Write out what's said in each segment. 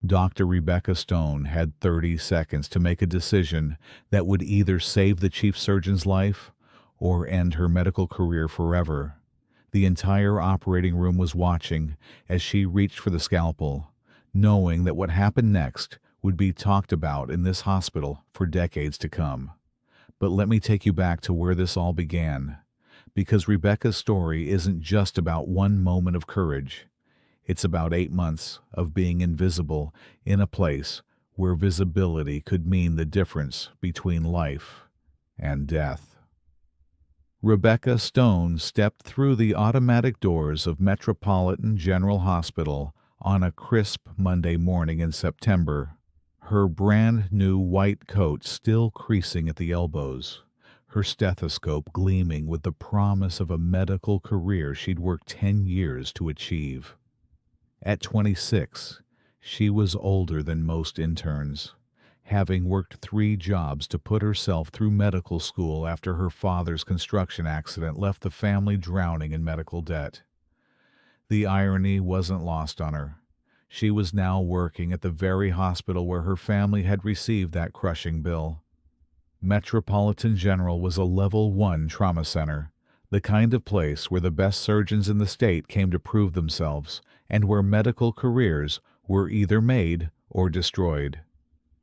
Dr. Rebecca Stone had 30 seconds to make a decision that would either save the chief surgeon's life or end her medical career forever. The entire operating room was watching as she reached for the scalpel, knowing that what happened next would be talked about in this hospital for decades to come. But let me take you back to where this all began, because Rebecca's story isn't just about one moment of courage. It's about 8 months of being invisible in a place where visibility could mean the difference between life and death. Rebecca Stone stepped through the automatic doors of Metropolitan General Hospital on a crisp Monday morning in September, her brand new white coat still creasing at the elbows, her stethoscope gleaming with the promise of a medical career she'd worked 10 years to achieve. At 26, she was older than most interns, having worked 3 jobs to put herself through medical school after her father's construction accident left the family drowning in medical debt. The irony wasn't lost on her. She was now working at the very hospital where her family had received that crushing bill. Metropolitan General was a Level 1 trauma center, the kind of place where the best surgeons in the state came to prove themselves and where medical careers were either made or destroyed.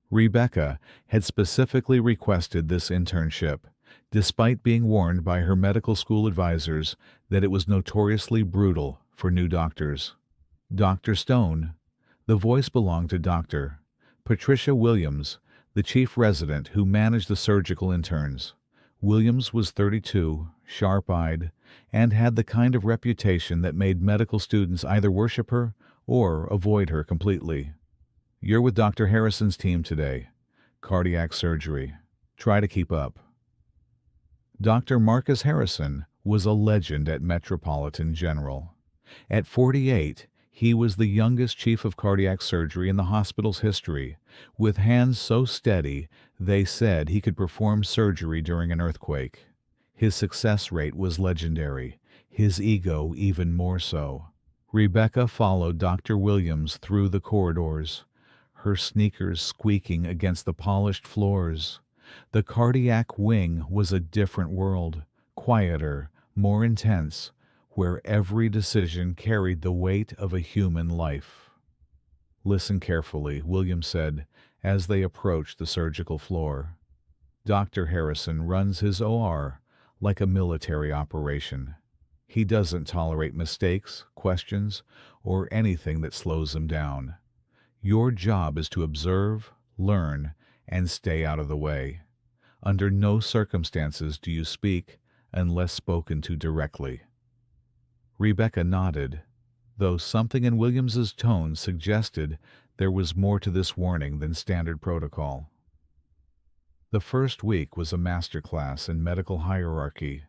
Rebecca had specifically requested this internship, despite being warned by her medical school advisors that it was notoriously brutal for new doctors. Dr. Stone, the voice belonged to Dr. Patricia Williams, the chief resident who managed the surgical interns. Williams was 32, sharp-eyed, and had the kind of reputation that made medical students either worship her or avoid her completely. "You're with Dr. Harrison's team today. Cardiac surgery. Try to keep up." Dr. Marcus Harrison was a legend at Metropolitan General. At 48, he was the youngest chief of cardiac surgery in the hospital's history, with hands so steady they said he could perform surgery during an earthquake. His success rate was legendary, his ego even more so. Rebecca followed Dr. Williams through the corridors, her sneakers squeaking against the polished floors. The cardiac wing was a different world, quieter, more intense, where every decision carried the weight of a human life. "Listen carefully," Williams said as they approached the surgical floor. "Dr. Harrison runs his OR like a military operation. He doesn't tolerate mistakes, questions, or anything that slows him down. Your job is to observe, learn, and stay out of the way. Under no circumstances do you speak unless spoken to directly." Rebecca nodded, though something in Williams's tone suggested there was more to this warning than standard protocol. The first week was a masterclass in medical hierarchy.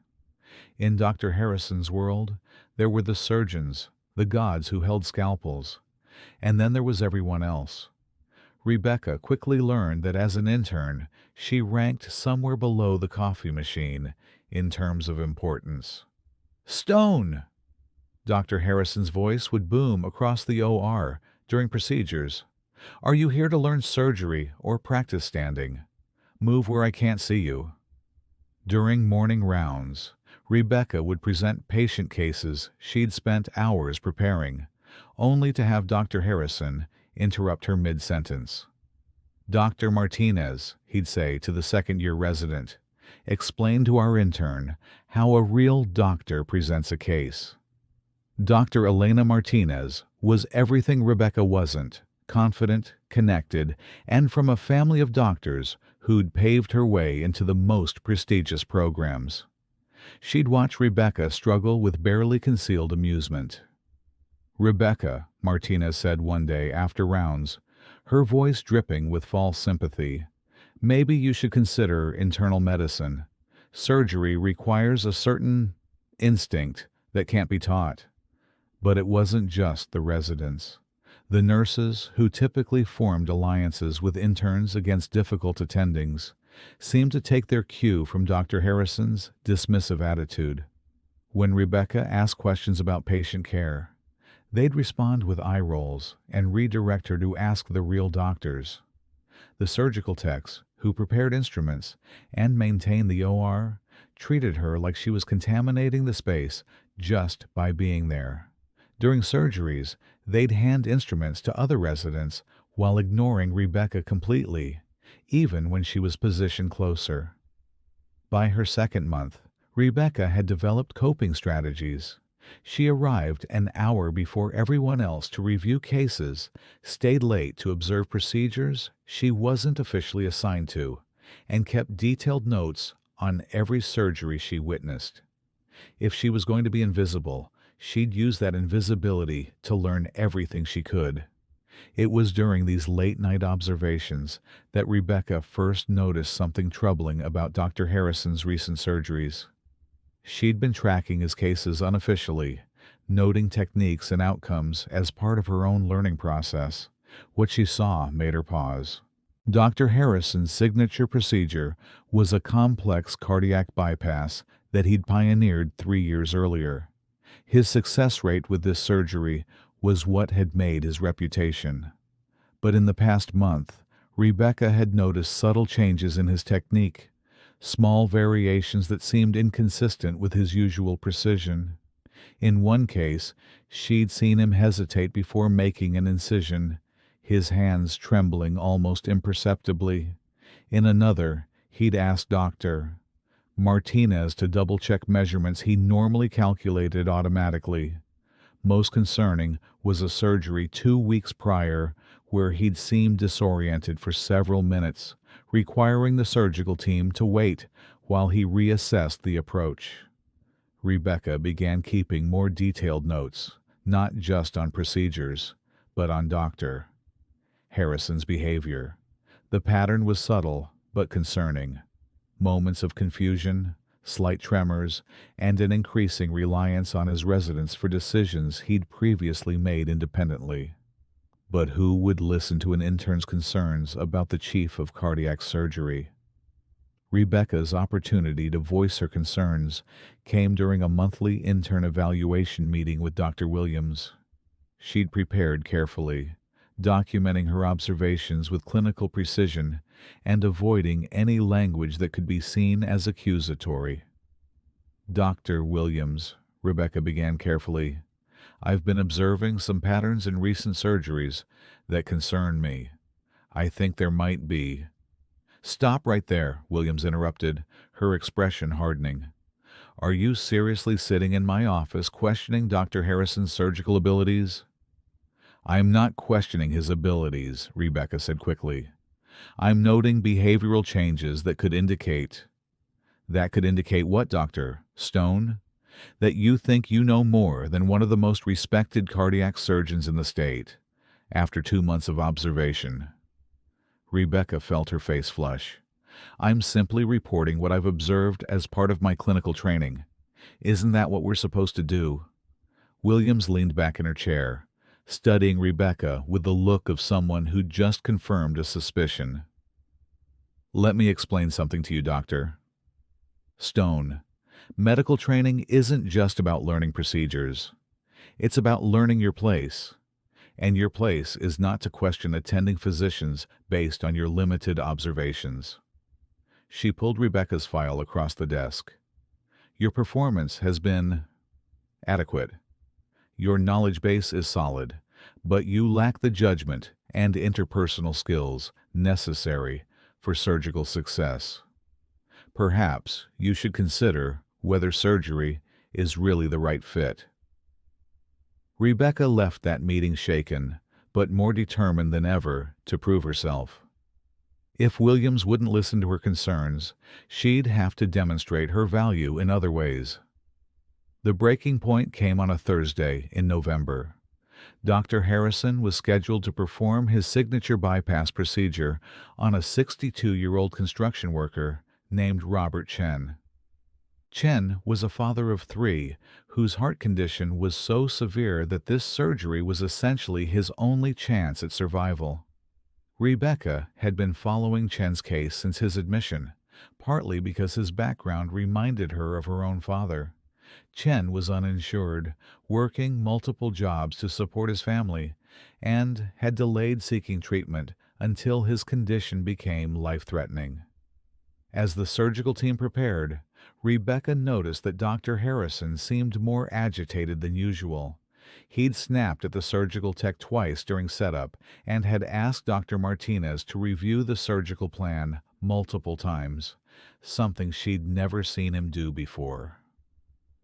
In Dr. Harrison's world, there were the surgeons, the gods who held scalpels, and then there was everyone else. Rebecca quickly learned that as an intern, she ranked somewhere below the coffee machine in terms of importance. "Stone!" Dr. Harrison's voice would boom across the OR during procedures. "Are you here to learn surgery or practice standing? Move where I can't see you." During morning rounds, Rebecca would present patient cases she'd spent hours preparing, only to have Dr. Harrison interrupt her mid-sentence. "Dr. Martinez," he'd say to the second-year resident, "explain to our intern how a real doctor presents a case." Dr. Elena Martinez was everything Rebecca wasn't, confident, connected, and from a family of doctors who'd paved her way into the most prestigious programs. She'd watch Rebecca struggle with barely concealed amusement. "Rebecca," Martinez said one day after rounds, her voice dripping with false sympathy, "maybe you should consider internal medicine. Surgery requires a certain instinct that can't be taught." But it wasn't just the residents. The nurses, who typically formed alliances with interns against difficult attendings, seemed to take their cue from Dr. Harrison's dismissive attitude. When Rebecca asked questions about patient care, They'd respond with eye rolls and redirect her to ask the real doctors. The surgical techs, who prepared instruments and maintained the OR, treated her like she was contaminating the space just by being there. During surgeries, they'd hand instruments to other residents while ignoring Rebecca completely, even when she was positioned closer. By her second month, Rebecca had developed coping strategies. She arrived an hour before everyone else to review cases, stayed late to observe procedures she wasn't officially assigned to, and kept detailed notes on every surgery she witnessed. If she was going to be invisible, she'd use that invisibility to learn everything she could. It was during these late-night observations that Rebecca first noticed something troubling about Dr. Harrison's recent surgeries. She'd been tracking his cases unofficially, noting techniques and outcomes as part of her own learning process. What she saw made her pause. Dr. Harrison's signature procedure was a complex cardiac bypass that he'd pioneered 3 years earlier. His success rate with this surgery was what had made his reputation. But in the past month, Rebecca had noticed subtle changes in his technique, small variations that seemed inconsistent with his usual precision. In one case, she'd seen him hesitate before making an incision, his hands trembling almost imperceptibly. In another, he'd asked Dr. Martinez to double-check measurements he normally calculated automatically. Most concerning was a surgery 2 weeks prior where he'd seemed disoriented for several minutes, requiring the surgical team to wait while he reassessed the approach. Rebecca began keeping more detailed notes, not just on procedures, but on Dr. Harrison's behavior. The pattern was subtle but concerning. Moments of confusion, slight tremors, and an increasing reliance on his residents for decisions he'd previously made independently. But who would listen to an intern's concerns about the chief of cardiac surgery? Rebecca's opportunity to voice her concerns came during a monthly intern evaluation meeting with Dr. Williams. She'd prepared carefully, documenting her observations with clinical precision and avoiding any language that could be seen as accusatory. "Dr. Williams," Rebecca began carefully, "I've been observing some patterns in recent surgeries that concern me. I think there might be—" "Stop right there," Williams interrupted, her expression hardening. "Are you seriously sitting in my office questioning Dr. Harrison's surgical abilities?" "I'm not questioning his abilities," Rebecca said quickly. "I'm noting behavioral changes that could indicate—" "That could indicate what, Dr. Stone?" "That you think you know more than one of the most respected cardiac surgeons in the state, after 2 months of observation." Rebecca felt her face flush. "I'm simply reporting what I've observed as part of my clinical training. Isn't that what we're supposed to do?" Williams leaned back in her chair, studying Rebecca with the look of someone who'd just confirmed a suspicion. "Let me explain something to you, Doctor Stone. Medical training isn't just about learning procedures. It's about learning your place. And your place is not to question attending physicians based on your limited observations." She pulled Rebecca's file across the desk. "Your performance has been adequate. Your knowledge base is solid, but you lack the judgment and interpersonal skills necessary for surgical success. Perhaps you should consider whether surgery is really the right fit." Rebecca left that meeting shaken, but more determined than ever to prove herself. If Williams wouldn't listen to her concerns, she'd have to demonstrate her value in other ways. The breaking point came on a Thursday in November. Dr. Harrison was scheduled to perform his signature bypass procedure on a 62-year-old construction worker named Robert Chen. Chen was a father of 3 whose heart condition was so severe that this surgery was essentially his only chance at survival. Rebecca had been following Chen's case since his admission, partly because his background reminded her of her own father. Chen was uninsured, working multiple jobs to support his family, and had delayed seeking treatment until his condition became life-threatening. As the surgical team prepared, Rebecca noticed that Dr. Harrison seemed more agitated than usual. He'd snapped at the surgical tech twice during setup and had asked Dr. Martinez to review the surgical plan multiple times, something she'd never seen him do before.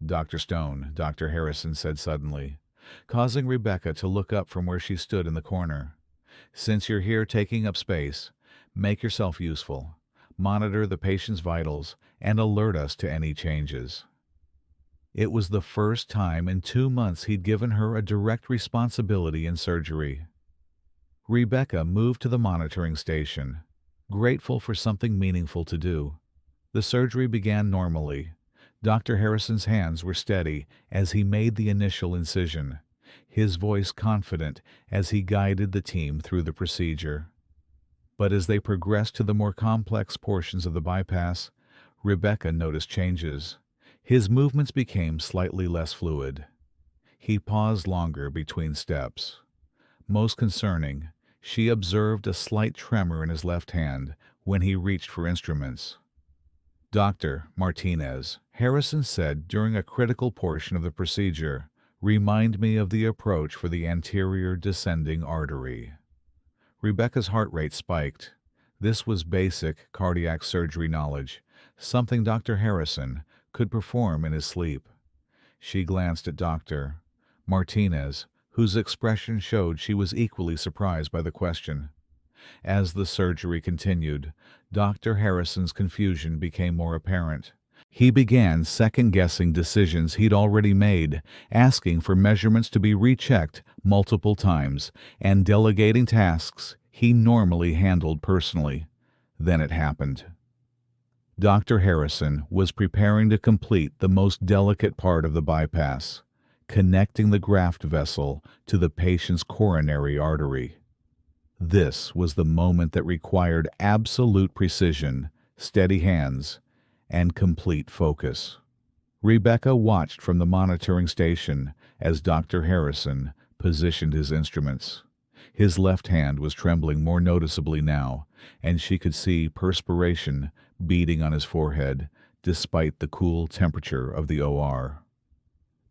"Dr. Stone," Dr. Harrison said suddenly, causing Rebecca to look up from where she stood in the corner. "Since you're here taking up space, make yourself useful. Monitor the patient's vitals and alert us to any changes." It was the first time in 2 months he'd given her a direct responsibility in surgery. Rebecca moved to the monitoring station, grateful for something meaningful to do. The surgery began normally. Dr. Harrison's hands were steady as he made the initial incision, his voice confident as he guided the team through the procedure. But as they progressed to the more complex portions of the bypass, Rebecca noticed changes. His movements became slightly less fluid. He paused longer between steps. Most concerning, she observed a slight tremor in his left hand when he reached for instruments. "Dr. Martinez," Harrison said during a critical portion of the procedure, "remind me of the approach for the anterior descending artery." Rebecca's heart rate spiked. This was basic cardiac surgery knowledge, something Dr. Harrison could perform in his sleep. She glanced at Dr. Martinez, whose expression showed she was equally surprised by the question. As the surgery continued, Dr. Harrison's confusion became more apparent. He began second-guessing decisions he'd already made, asking for measurements to be rechecked multiple times, and delegating tasks he normally handled personally. Then it happened. Dr. Harrison was preparing to complete the most delicate part of the bypass, connecting the graft vessel to the patient's coronary artery. This was the moment that required absolute precision, steady hands, and complete focus. Rebecca watched from the monitoring station as Dr. Harrison positioned his instruments. His left hand was trembling more noticeably now, and she could see perspiration beading on his forehead despite the cool temperature of the OR.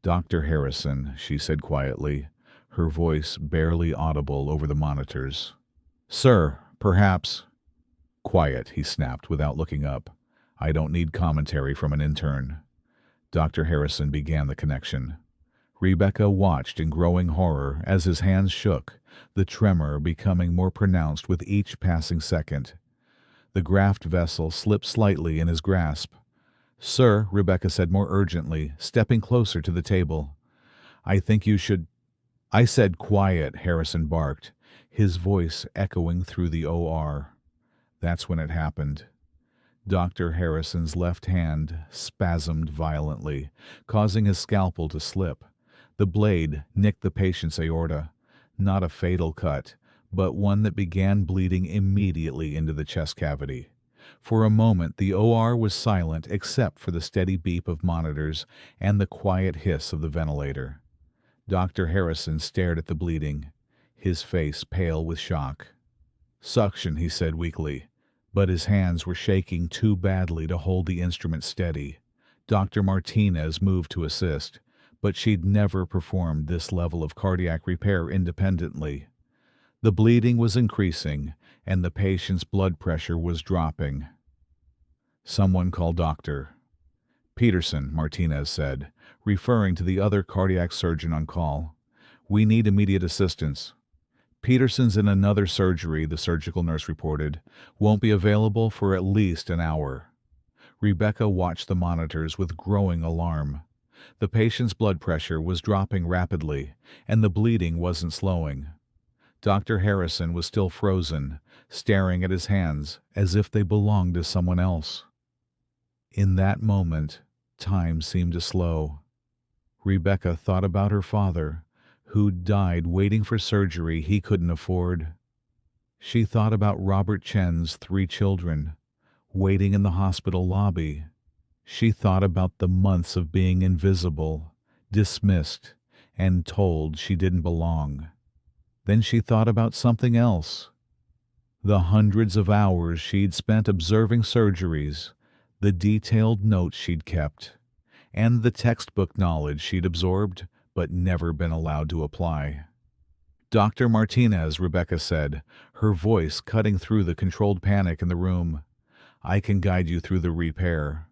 "Dr. Harrison," she said quietly, her voice barely audible over the monitors. "Sir, perhaps—" "Quiet," he snapped without looking up. "I don't need commentary from an intern." Dr. Harrison began the connection. Rebecca watched in growing horror as his hands shook, the tremor becoming more pronounced with each passing second. The graft vessel slipped slightly in his grasp. "Sir," Rebecca said more urgently, stepping closer to the table. "I think you should—" "I said quiet," Harrison barked, his voice echoing through the OR. That's when it happened. Dr. Harrison's left hand spasmed violently, causing his scalpel to slip. The blade nicked the patient's aorta, not a fatal cut, but one that began bleeding immediately into the chest cavity. For a moment the OR was silent except for the steady beep of monitors and the quiet hiss of the ventilator. Dr. Harrison stared at the bleeding, his face pale with shock. "Suction," he said weakly, but his hands were shaking too badly to hold the instrument steady. Dr. Martinez moved to assist, but she'd never performed this level of cardiac repair independently. The bleeding was increasing, and the patient's blood pressure was dropping. "Someone call Dr. Peterson," Martinez said, referring to the other cardiac surgeon on call. "We need immediate assistance." "Peterson's in another surgery," the surgical nurse reported. "Won't be available for at least an hour." Rebecca watched the monitors with growing alarm. The patient's blood pressure was dropping rapidly, and the bleeding wasn't slowing. Dr. Harrison was still frozen, staring at his hands as if they belonged to someone else. In that moment, time seemed to slow. Rebecca thought about her father, who'd died waiting for surgery he couldn't afford. She thought about Robert Chen's 3 children, waiting in the hospital lobby. She thought about the months of being invisible, dismissed, and told she didn't belong. Then she thought about something else. The hundreds of hours she'd spent observing surgeries, the detailed notes she'd kept, and the textbook knowledge she'd absorbed but never been allowed to apply. "Dr. Martinez," Rebecca said, her voice cutting through the controlled panic in the room, "I can guide you through the repair."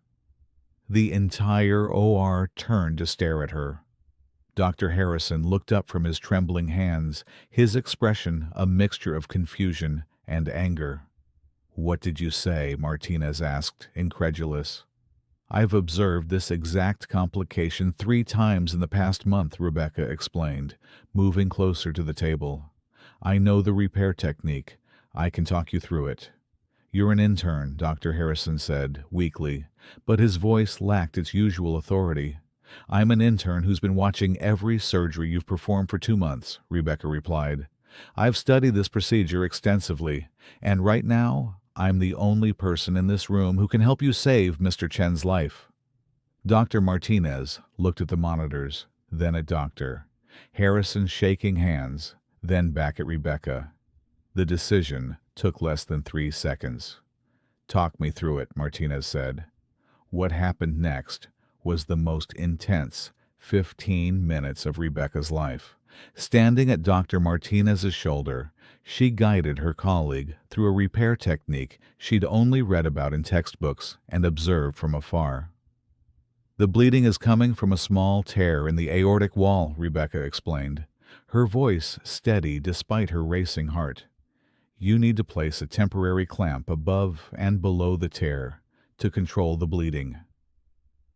The entire OR turned to stare at her. Dr. Harrison looked up from his trembling hands, his expression a mixture of confusion and anger. "What did you say?" Martinez asked, incredulous. "I've observed this exact complication 3 times in the past month," Rebecca explained, moving closer to the table. "I know the repair technique. I can talk you through it." "You're an intern," Dr. Harrison said, weakly, but his voice lacked its usual authority. "I'm an intern who's been watching every surgery you've performed for 2 months," Rebecca replied. "I've studied this procedure extensively, and right now I'm the only person in this room who can help you save Mr. Chen's life." Dr. Martinez looked at the monitors, then at Dr. Harrison, shaking hands, then back at Rebecca. The decision took less than 3 seconds. "Talk me through it," Martinez said. What happened next was the most intense 15 minutes of Rebecca's life. Standing at Dr. Martinez's shoulder, she guided her colleague through a repair technique she'd only read about in textbooks and observed from afar. "The bleeding is coming from a small tear in the aortic wall," Rebecca explained, her voice steady despite her racing heart. "You need to place a temporary clamp above and below the tear to control the bleeding."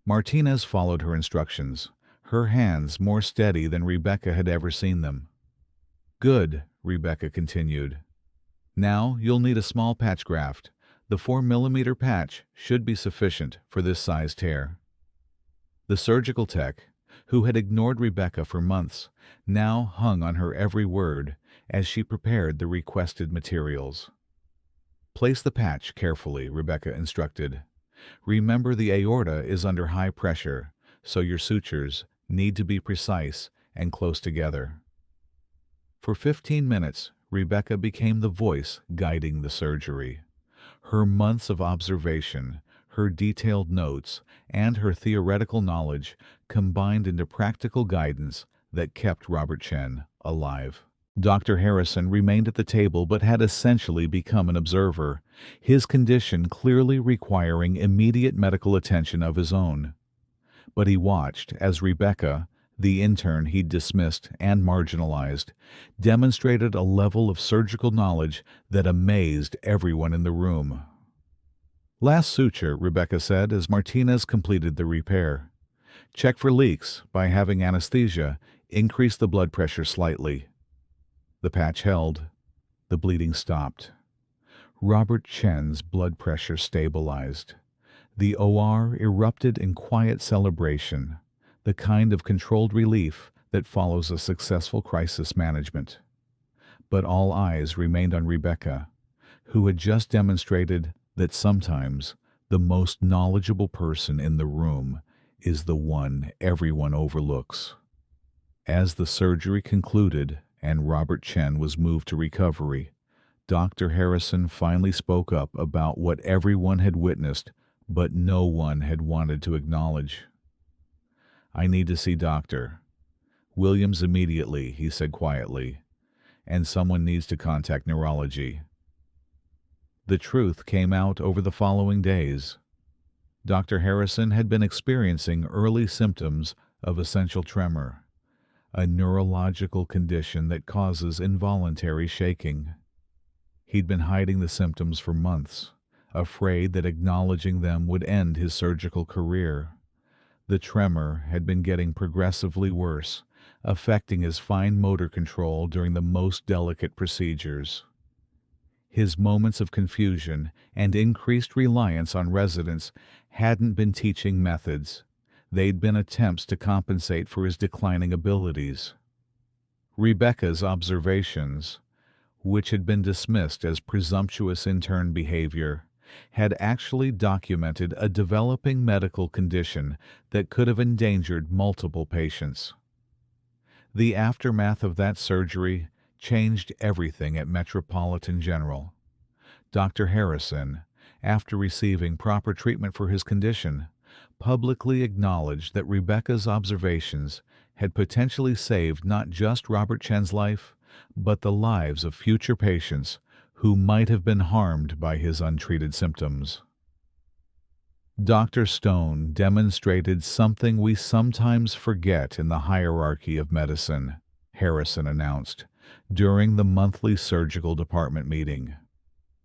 Martinez followed her instructions, her hands more steady than Rebecca had ever seen them. "Good," Rebecca continued. "Now you'll need a small patch graft. The 4mm patch should be sufficient for this size tear." The surgical tech, who had ignored Rebecca for months, now hung on her every word as she prepared the requested materials. "Place the patch carefully," Rebecca instructed. "Remember the aorta is under high pressure, so your sutures need to be precise and close together." For 15 minutes, Rebecca became the voice guiding the surgery. Her months of observation, her detailed notes, and her theoretical knowledge combined into practical guidance that kept Robert Chen alive. Dr. Harrison remained at the table but had essentially become an observer, his condition clearly requiring immediate medical attention of his own. But he watched as Rebecca, the intern he'd dismissed and marginalized, demonstrated a level of surgical knowledge that amazed everyone in the room. "Last suture," Rebecca said as Martinez completed the repair. "Check for leaks by having anesthesia increase the blood pressure slightly." The patch held. The bleeding stopped. Robert Chen's blood pressure stabilized. The OR erupted in quiet celebration, the kind of controlled relief that follows a successful crisis management. But all eyes remained on Rebecca, who had just demonstrated that sometimes the most knowledgeable person in the room is the one everyone overlooks. As the surgery concluded and Robert Chen was moved to recovery, Dr. Harrison finally spoke up about what everyone had witnessed but no one had wanted to acknowledge. "I need to see Dr. Williams immediately," he said quietly, "and someone needs to contact neurology." The truth came out over the following days. Dr. Harrison had been experiencing early symptoms of essential tremor, a neurological condition that causes involuntary shaking. He'd been hiding the symptoms for months, afraid that acknowledging them would end his surgical career. The tremor had been getting progressively worse, affecting his fine motor control during the most delicate procedures. His moments of confusion and increased reliance on residents hadn't been teaching methods. They'd been attempts to compensate for his declining abilities. Rebecca's observations, which had been dismissed as presumptuous intern behavior, had actually documented a developing medical condition that could have endangered multiple patients. The aftermath of that surgery changed everything at Metropolitan General. Dr. Harrison, after receiving proper treatment for his condition, publicly acknowledged that Rebecca's observations had potentially saved not just Robert Chen's life, but the lives of future patients who might have been harmed by his untreated symptoms. Dr. Stone demonstrated something we sometimes forget in the hierarchy of medicine, Harrison announced during the monthly surgical department meeting.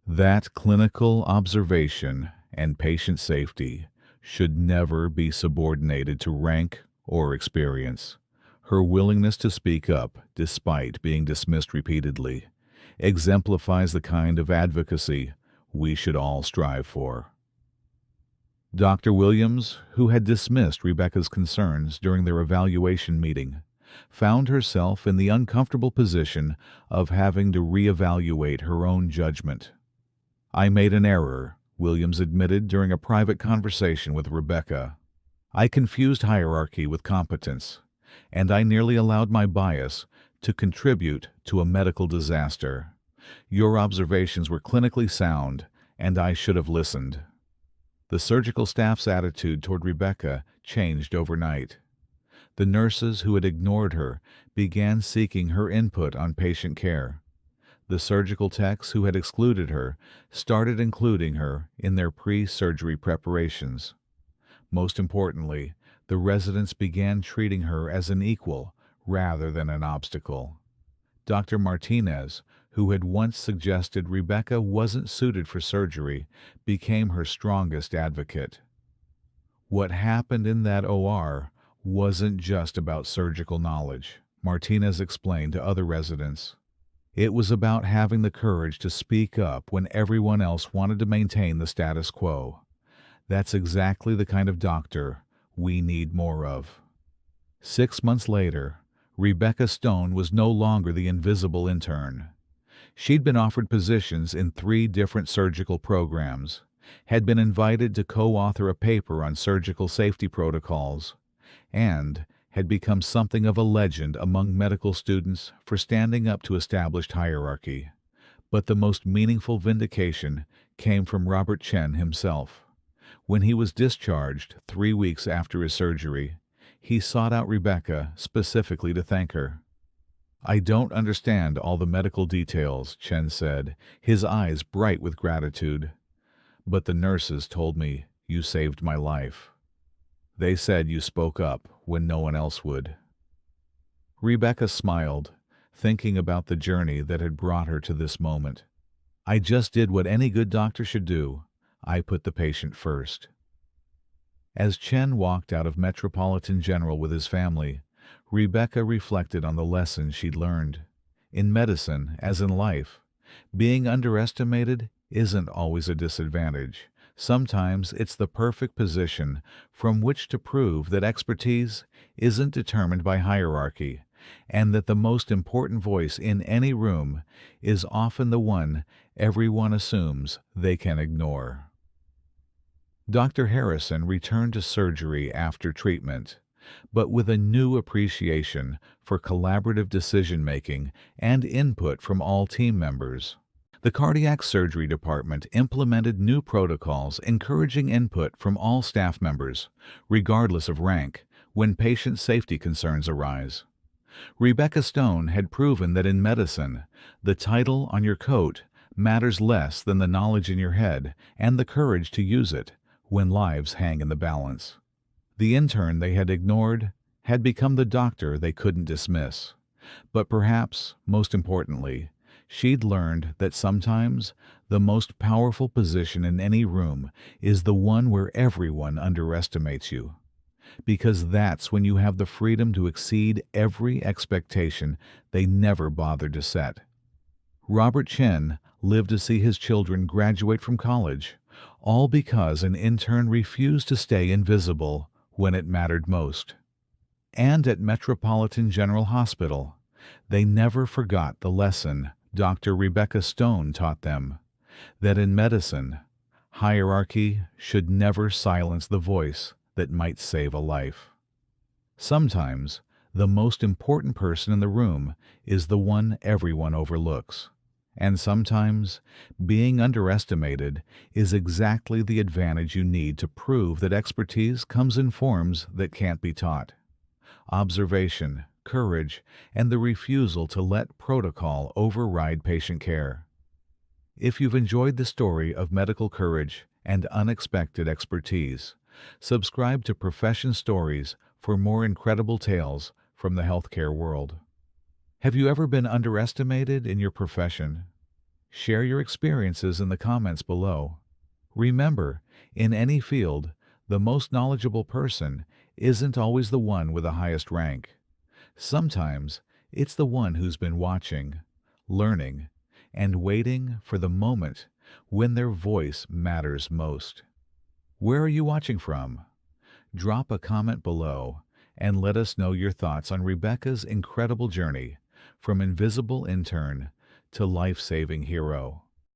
That clinical observation and patient safety should never be subordinated to rank or experience. Her willingness to speak up, despite being dismissed repeatedly, exemplifies the kind of advocacy we should all strive for. Dr. Williams, who had dismissed Rebecca's concerns during their evaluation meeting, found herself in the uncomfortable position of having to reevaluate her own judgment. "I made an error," Williams admitted during a private conversation with Rebecca. "I confused hierarchy with competence, and I nearly allowed my bias to contribute to a medical disaster. Your observations were clinically sound, and I should have listened." The surgical staff's attitude toward Rebecca changed overnight. The nurses who had ignored her began seeking her input on patient care. The surgical techs who had excluded her started including her in their pre-surgery preparations. Most importantly, the residents began treating her as an equal rather than an obstacle. Dr. Martinez, who had once suggested Rebecca wasn't suited for surgery, became her strongest advocate. What happened in that OR wasn't just about surgical knowledge, Martinez explained to other residents. It was about having the courage to speak up when everyone else wanted to maintain the status quo. That's exactly the kind of doctor we need more of. 6 months later, Rebecca Stone was no longer the invisible intern. She'd been offered positions in 3 different surgical programs, had been invited to co-author a paper on surgical safety protocols, and had become something of a legend among medical students for standing up to established hierarchy. But the most meaningful vindication came from Robert Chen himself. When he was discharged 3 weeks after his surgery, he sought out Rebecca specifically to thank her. "I don't understand all the medical details," Chen said, his eyes bright with gratitude. "But the nurses told me you saved my life. They said you spoke up when no one else would." Rebecca smiled, thinking about the journey that had brought her to this moment. "I just did what any good doctor should do. I put the patient first." As Chen walked out of Metropolitan General with his family, Rebecca reflected on the lessons she'd learned. In medicine, as in life, being underestimated isn't always a disadvantage. Sometimes it's the perfect position from which to prove that expertise isn't determined by hierarchy, and that the most important voice in any room is often the one everyone assumes they can ignore. Dr. Harrison returned to surgery after treatment, but with a new appreciation for collaborative decision-making and input from all team members. The cardiac surgery department implemented new protocols encouraging input from all staff members, regardless of rank, when patient safety concerns arise. Rebecca Stone had proven that in medicine, the title on your coat matters less than the knowledge in your head and the courage to use it when lives hang in the balance. The intern they had ignored had become the doctor they couldn't dismiss. But perhaps, most importantly, she'd learned that sometimes the most powerful position in any room is the one where everyone underestimates you. Because that's when you have the freedom to exceed every expectation they never bothered to set. Robert Chen lived to see his children graduate from college, all because an intern refused to stay invisible when it mattered most. And at Metropolitan General Hospital, they never forgot the lesson Dr. Rebecca Stone taught them, that in medicine, Hierarchy should never silence the voice that might save a life. Sometimes, the most important person in the room is the one everyone overlooks. And sometimes, being underestimated is exactly the advantage you need to prove that expertise comes in forms that can't be taught. Observation, courage, and the refusal to let protocol override patient care. If you've enjoyed the story of medical courage and unexpected expertise, subscribe to Profession Stories for more incredible tales from the healthcare world. Have you ever been underestimated in your profession? Share your experiences in the comments below. Remember, in any field, the most knowledgeable person isn't always the one with the highest rank. Sometimes it's the one who's been watching, learning, and waiting for the moment when their voice matters most. Where are you watching from? Drop a comment below and let us know your thoughts on Rebecca's incredible journey from invisible intern to life-saving hero.